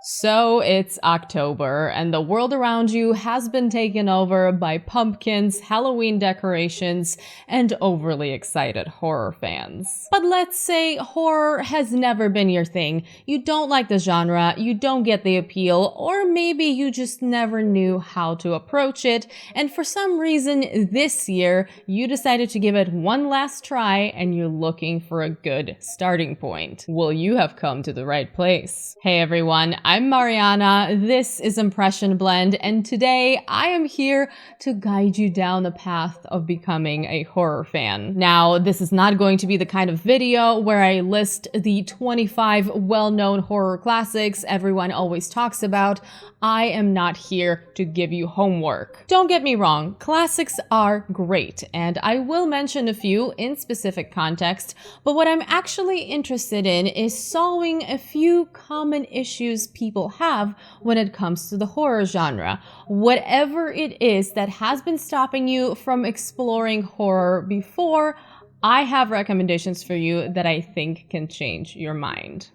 So it's October, and the world around you has been taken over by pumpkins, Halloween decorations, and overly excited horror fans. But let's say horror has never been your thing. You don't like the genre, you don't get the appeal, or maybe you just never knew how to approach it, and for some reason this year, you decided to give it one last try and you're looking for a good starting point. Well, you have come to the right place. Hey everyone, I'm Marianna, this is Impression Blend, and today I am here to guide you down the path of becoming a horror fan. Now, this is not going to be the kind of video where I list the 25 well-known horror classics everyone always talks about. I am not here to give you homework. Don't get me wrong, classics are great, and I will mention a few in specific context, but what I'm actually interested in is solving a few common issues people have when it comes to the horror genre. Whatever it is that has been stopping you from exploring horror before, I have recommendations for you that I think can change your mind.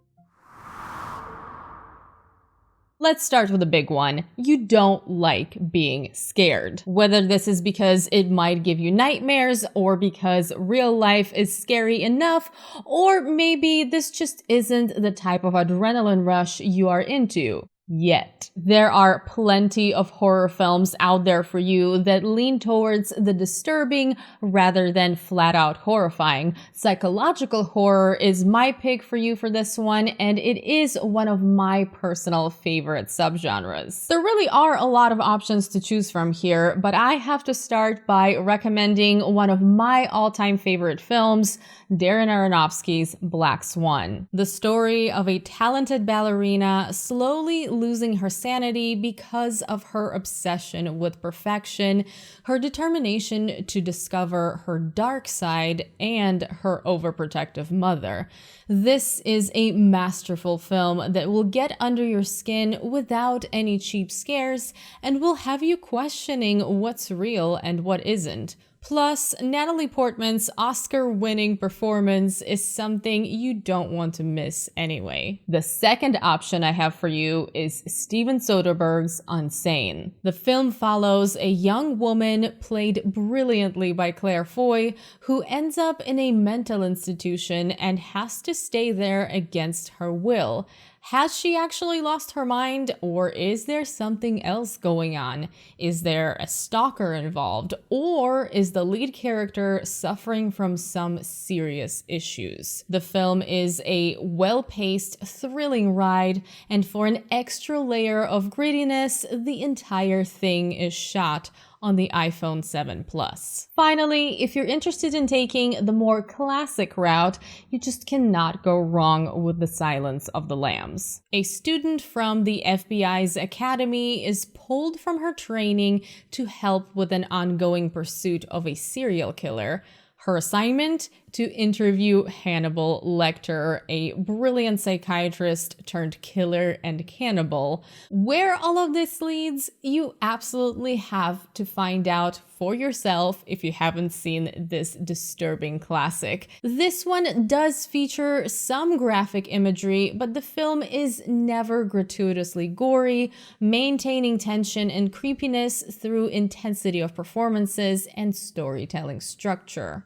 Let's start with a big one. You don't like being scared. Whether this is because it might give you nightmares, or because real life is scary enough, or maybe this just isn't the type of adrenaline rush you are into. Yet. There are plenty of horror films out there for you that lean towards the disturbing rather than flat out horrifying. Psychological horror is my pick for you for this one, and it is one of my personal favorite subgenres. There really are a lot of options to choose from here, but I have to start by recommending one of my all-time favorite films, Darren Aronofsky's Black Swan. The story of a talented ballerina slowly losing her sanity because of her obsession with perfection, her determination to discover her dark side, and her overprotective mother. This is a masterful film that will get under your skin without any cheap scares and will have you questioning what's real and what isn't. Plus, Natalie Portman's Oscar-winning performance is something you don't want to miss anyway. The second option I have for you is Steven Soderbergh's Unsane. The film follows a young woman, played brilliantly by Claire Foy, who ends up in a mental institution and has to stay there against her will. Has she actually lost her mind, or is there something else going on? Is there a stalker involved, or is the lead character suffering from some serious issues? The film is a well-paced, thrilling ride, and for an extra layer of grittiness, the entire thing is shot on the iPhone 7 Plus. Finally, if you're interested in taking the more classic route, you just cannot go wrong with The Silence of the Lambs. A student from the FBI's academy is pulled from her training to help with an ongoing pursuit of a serial killer. Her assignment? To interview Hannibal Lecter, a brilliant psychiatrist turned killer and cannibal. Where all of this leads, you absolutely have to find out for yourself if you haven't seen this disturbing classic. This one does feature some graphic imagery, but the film is never gratuitously gory, maintaining tension and creepiness through intensity of performances and storytelling structure.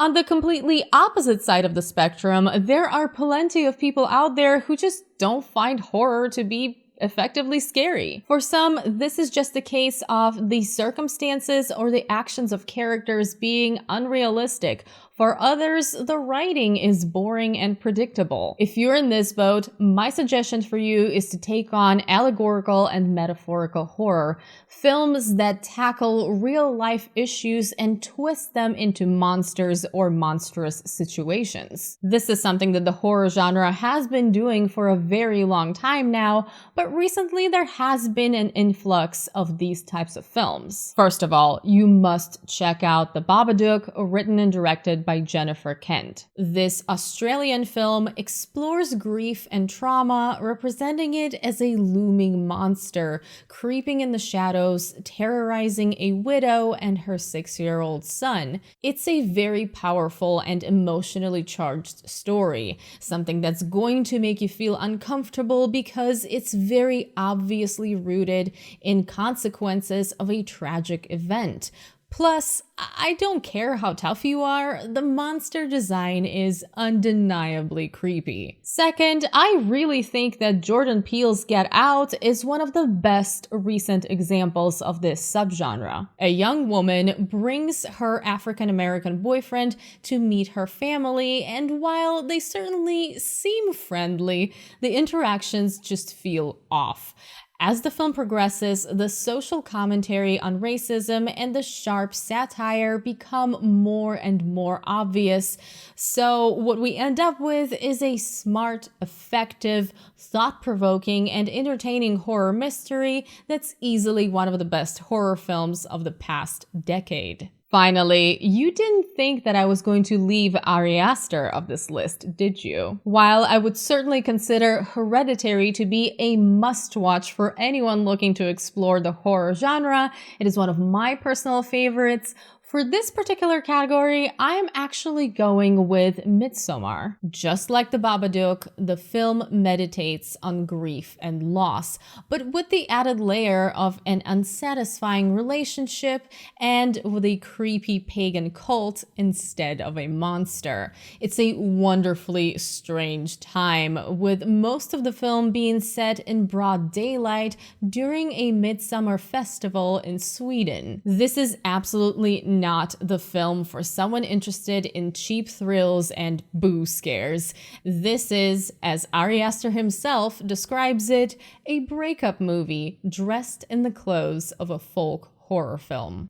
On the completely opposite side of the spectrum, there are plenty of people out there who just don't find horror to be effectively scary. For some, this is just a case of the circumstances or the actions of characters being unrealistic. For others, the writing is boring and predictable. If you're in this boat, my suggestion for you is to take on allegorical and metaphorical horror, films that tackle real-life issues and twist them into monsters or monstrous situations. This is something that the horror genre has been doing for a very long time now, but recently there has been an influx of these types of films. First of all, you must check out The Babadook, written and directed by Jennifer Kent. This Australian film explores grief and trauma, representing it as a looming monster, creeping in the shadows, terrorizing a widow and her 6-year-old son. It's a very powerful and emotionally charged story, something that's going to make you feel uncomfortable because it's very obviously rooted in consequences of a tragic event. Plus, I don't care how tough you are, the monster design is undeniably creepy. Second, I really think that Jordan Peele's Get Out is one of the best recent examples of this subgenre. A young woman brings her African-American boyfriend to meet her family, and while they certainly seem friendly, the interactions just feel off. As the film progresses, the social commentary on racism and the sharp satire become more and more obvious. So what we end up with is a smart, effective, thought-provoking, and entertaining horror mystery that's easily one of the best horror films of the past decade. Finally, you didn't think that I was going to leave Ari Aster of this list, did you? While I would certainly consider Hereditary to be a must-watch for anyone looking to explore the horror genre, it is one of my personal favorites. For this particular category, I'm actually going with Midsommar. Just like The Babadook, the film meditates on grief and loss, but with the added layer of an unsatisfying relationship and with a creepy pagan cult instead of a monster. It's a wonderfully strange time, with most of the film being set in broad daylight during a midsummer festival in Sweden. This is absolutely not the film for someone interested in cheap thrills and boo scares. This is, as Ari Aster himself describes it, a breakup movie dressed in the clothes of a folk horror film.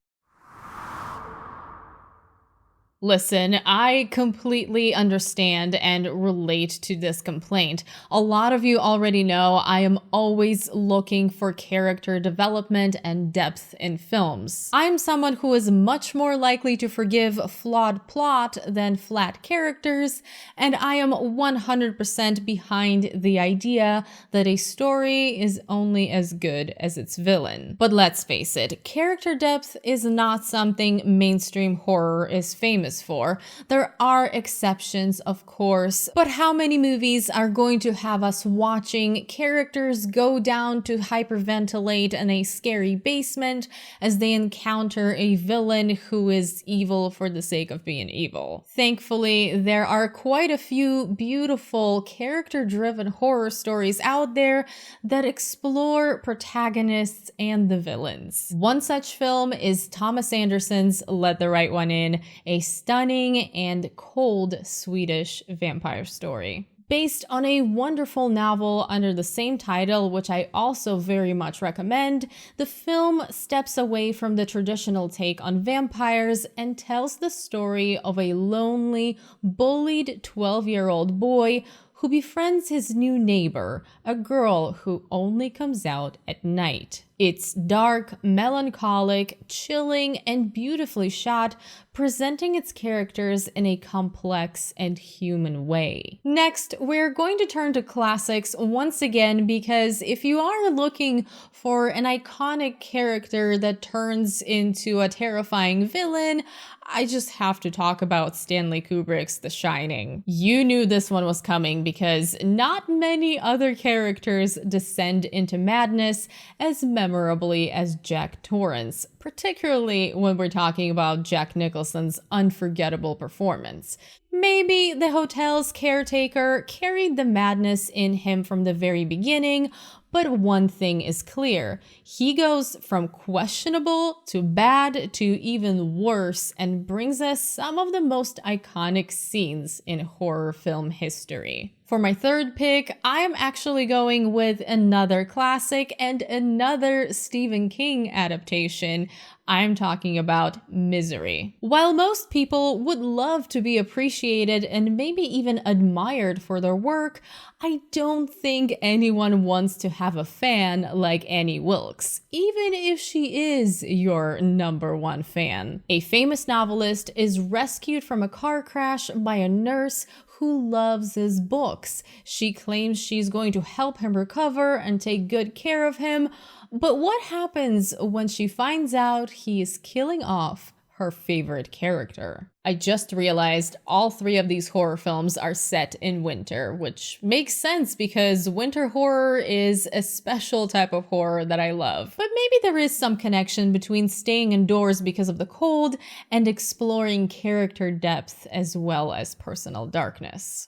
Listen, I completely understand and relate to this complaint. A lot of you already know I am always looking for character development and depth in films. I'm someone who is much more likely to forgive a flawed plot than flat characters, and I am 100% behind the idea that a story is only as good as its villain. But let's face it, character depth is not something mainstream horror is famous for. There are exceptions, of course, but how many movies are going to have us watching characters go down to hyperventilate in a scary basement as they encounter a villain who is evil for the sake of being evil? Thankfully, there are quite a few beautiful character-driven horror stories out there that explore protagonists and the villains. One such film is Thomas Anderson's Let the Right One In, a stunning and cold Swedish vampire story. Based on a wonderful novel under the same title, which I also very much recommend, the film steps away from the traditional take on vampires and tells the story of a lonely, bullied 12-year-old boy who befriends his new neighbor, a girl who only comes out at night. It's dark, melancholic, chilling, and beautifully shot, presenting its characters in a complex and human way. Next, we're going to turn to classics once again because if you are looking for an iconic character that turns into a terrifying villain, I just have to talk about Stanley Kubrick's The Shining. You knew this one was coming because not many other characters descend into madness as memorably as Jack Torrance, particularly when we're talking about Jack Nicholson's unforgettable performance. Maybe the hotel's caretaker carried the madness in him from the very beginning, but one thing is clear. He goes from questionable to bad to even worse and brings us some of the most iconic scenes in horror film history. For my third pick, I am actually going with another classic and another Stephen King adaptation. I'm talking about Misery. While most people would love to be appreciated and maybe even admired for their work, I don't think anyone wants to have a fan like Annie Wilkes, even if she is your #1 fan. A famous novelist is rescued from a car crash by a nurse who loves his books. She claims she's going to help him recover and take good care of him, but what happens when she finds out he is killing off her favorite character? I just realized all 3 of these horror films are set in winter, which makes sense because winter horror is a special type of horror that I love. But maybe there is some connection between staying indoors because of the cold and exploring character depth as well as personal darkness.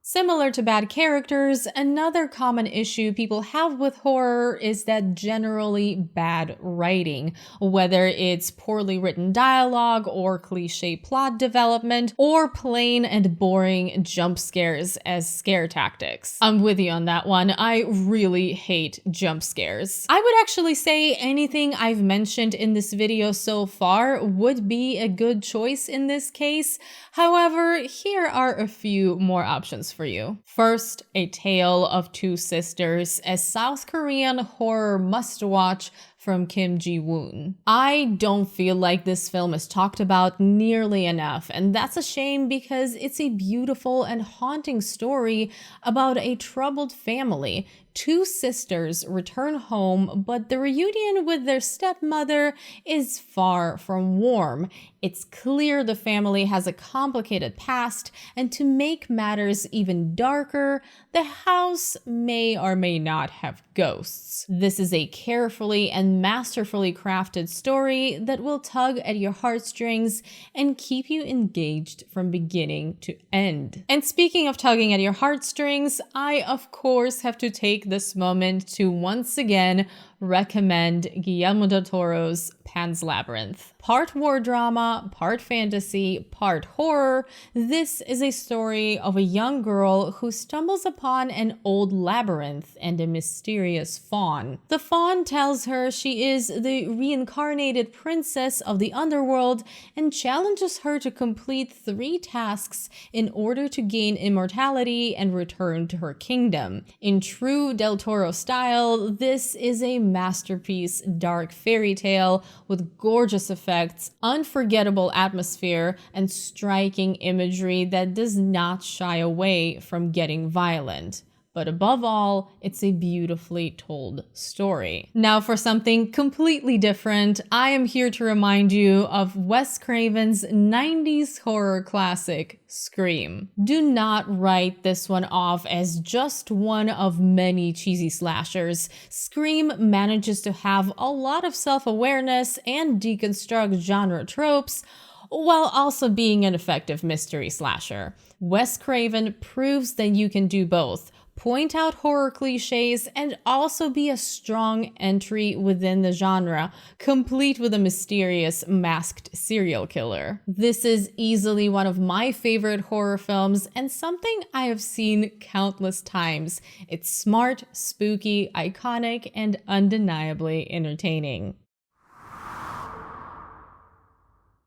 Similar to bad characters, another common issue people have with horror is that generally bad writing, whether it's poorly written dialogue or cliche plot development, or plain and boring jump scares as scare tactics. I'm with you on that one. I really hate jump scares. I would actually say anything I've mentioned in this video so far would be a good choice in this case. However, here are a few more options for you. First, A Tale of Two Sisters, a South Korean horror must-watch from Kim Ji-woon. I don't feel like this film is talked about nearly enough, and that's a shame because it's a beautiful and haunting story about a troubled family. 2 sisters return home, but the reunion with their stepmother is far from warm. It's clear the family has a complicated past, and to make matters even darker, the house may or may not have ghosts. This is a carefully and masterfully crafted story that will tug at your heartstrings and keep you engaged from beginning to end. And speaking of tugging at your heartstrings, I of course have to take this moment to once again recommend Guillermo del Toro's Pan's Labyrinth. Part war drama, part fantasy, part horror, this is a story of a young girl who stumbles upon an old labyrinth and a mysterious faun. The faun tells her she is the reincarnated princess of the underworld and challenges her to complete 3 tasks in order to gain immortality and return to her kingdom. In true Del Toro style, this is a masterpiece dark fairy tale with gorgeous effects, unforgettable atmosphere, and striking imagery that does not shy away from getting violent. But above all, it's a beautifully told story. Now for something completely different, I am here to remind you of Wes Craven's 90s horror classic, Scream. Do not write this one off as just one of many cheesy slashers. Scream manages to have a lot of self-awareness and deconstruct genre tropes, while also being an effective mystery slasher. Wes Craven proves that you can do both. Point out horror cliches and also be a strong entry within the genre, complete with a mysterious masked serial killer. This is easily one of my favorite horror films and something I have seen countless times. It's smart, spooky, iconic, and undeniably entertaining.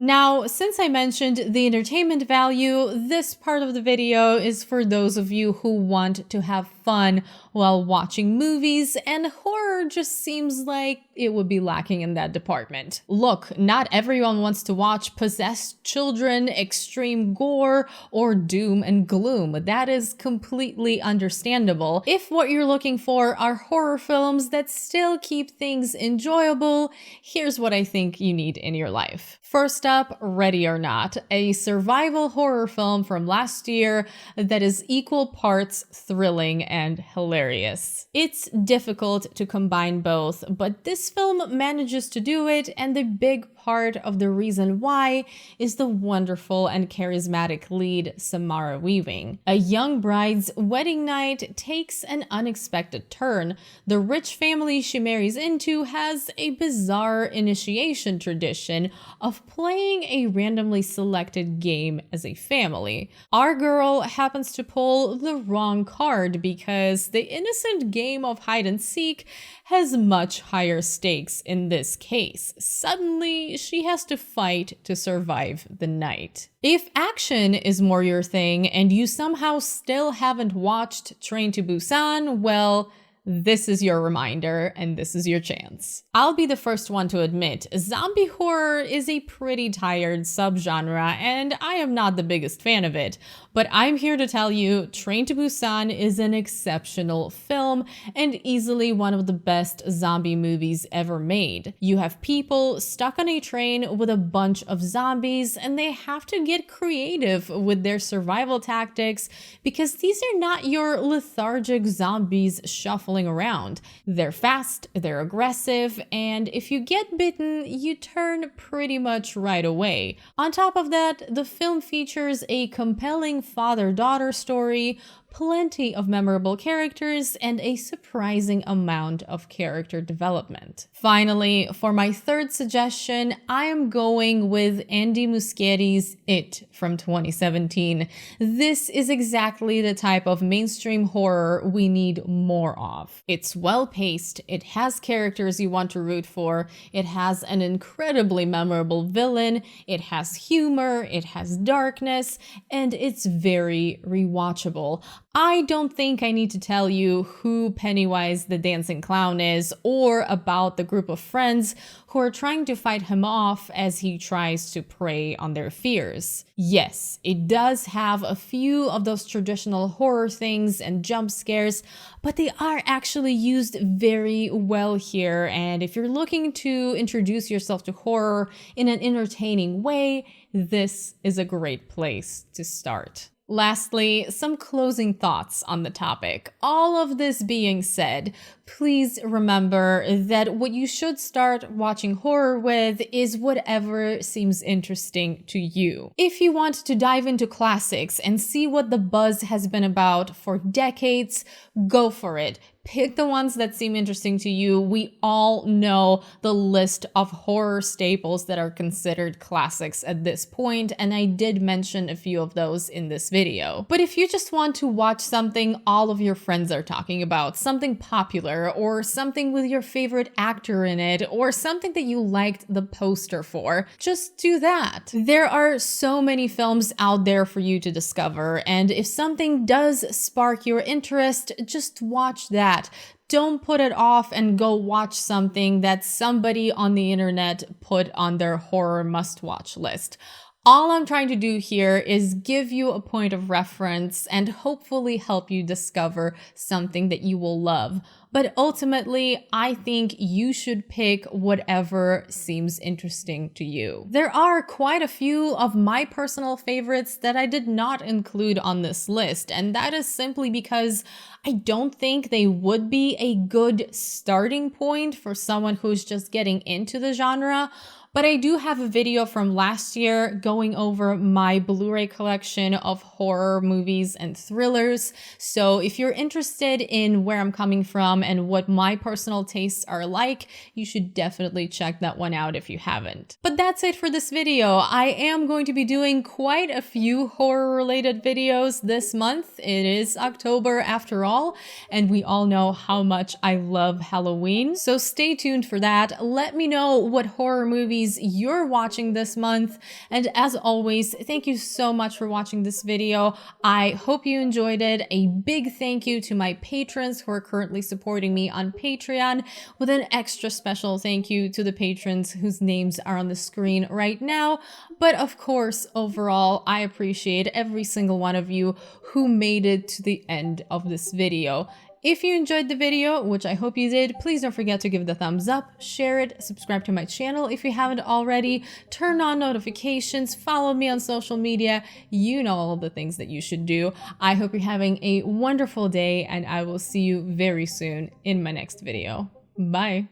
Now, since I mentioned the entertainment value, this part of the video is for those of you who want to have fun while watching movies, and horror just seems like it would be lacking in that department. Look, not everyone wants to watch possessed children, extreme gore, or doom and gloom. That is completely understandable. If what you're looking for are horror films that still keep things enjoyable, here's what I think you need in your life. First up, Ready or Not, a survival horror film from last year that is equal parts thrilling and hilarious. It's difficult to combine both, but this film manages to do it, and the big part of the reason why is the wonderful and charismatic lead, Samara Weaving. A young bride's wedding night takes an unexpected turn. The rich family she marries into has a bizarre initiation tradition of playing playing a randomly selected game as a family. Our girl happens to pull the wrong card because the innocent game of hide and seek has much higher stakes in this case. Suddenly, she has to fight to survive the night. If action is more your thing and you somehow still haven't watched Train to Busan, well, this is your reminder and this is your chance. I'll be the first one to admit, zombie horror is a pretty tired subgenre and I am not the biggest fan of it, but I'm here to tell you Train to Busan is an exceptional film and easily one of the best zombie movies ever made. You have people stuck on a train with a bunch of zombies and they have to get creative with their survival tactics because these are not your lethargic zombies shuffling around. They're fast, they're aggressive, and if you get bitten, you turn pretty much right away. On top of that, the film features a compelling father-daughter story, plenty of memorable characters, and a surprising amount of character development. Finally, for my third suggestion, I am going with Andy Muschietti's It from 2017. This is exactly the type of mainstream horror we need more of. It's well-paced, it has characters you want to root for, it has an incredibly memorable villain, it has humor, it has darkness, and it's very rewatchable. I don't think I need to tell you who Pennywise the Dancing Clown is or about the group of friends who are trying to fight him off as he tries to prey on their fears. Yes, it does have a few of those traditional horror things and jump scares, but they are actually used very well here, and if you're looking to introduce yourself to horror in an entertaining way, this is a great place to start. Lastly, some closing thoughts on the topic. All of this being said, please remember that what you should start watching horror with is whatever seems interesting to you. If you want to dive into classics and see what the buzz has been about for decades, go for it. Pick the ones that seem interesting to you. We all know the list of horror staples that are considered classics at this point, and I did mention a few of those in this video. But if you just want to watch something all of your friends are talking about, something popular, or something with your favorite actor in it, or something that you liked the poster for, just do that. There are so many films out there for you to discover, and if something does spark your interest, just watch that. Don't put it off and go watch something that somebody on the internet put on their horror must-watch list. All I'm trying to do here is give you a point of reference and hopefully help you discover something that you will love. But ultimately, I think you should pick whatever seems interesting to you. There are quite a few of my personal favorites that I did not include on this list, and that is simply because I don't think they would be a good starting point for someone who's just getting into the genre. But I do have a video from last year going over my Blu-ray collection of horror movies and thrillers. So if you're interested in where I'm coming from and what my personal tastes are like, you should definitely check that one out if you haven't. But that's it for this video. I am going to be doing quite a few horror-related videos this month. It is October after all, and we all know how much I love Halloween. So stay tuned for that. Let me know what horror movies you're watching this month, and as always, thank you so much for watching this video. I hope you enjoyed it. A big thank you to my patrons who are currently supporting me on Patreon, with an extra special thank you to the patrons whose names are on the screen right now. But of course, overall, I appreciate every single one of you who made it to the end of this video. If you enjoyed the video, which I hope you did, please don't forget to give it a thumbs up, share it, subscribe to my channel if you haven't already, turn on notifications, follow me on social media. You know all the things that you should do. I hope you're having a wonderful day, and I will see you very soon in my next video. Bye!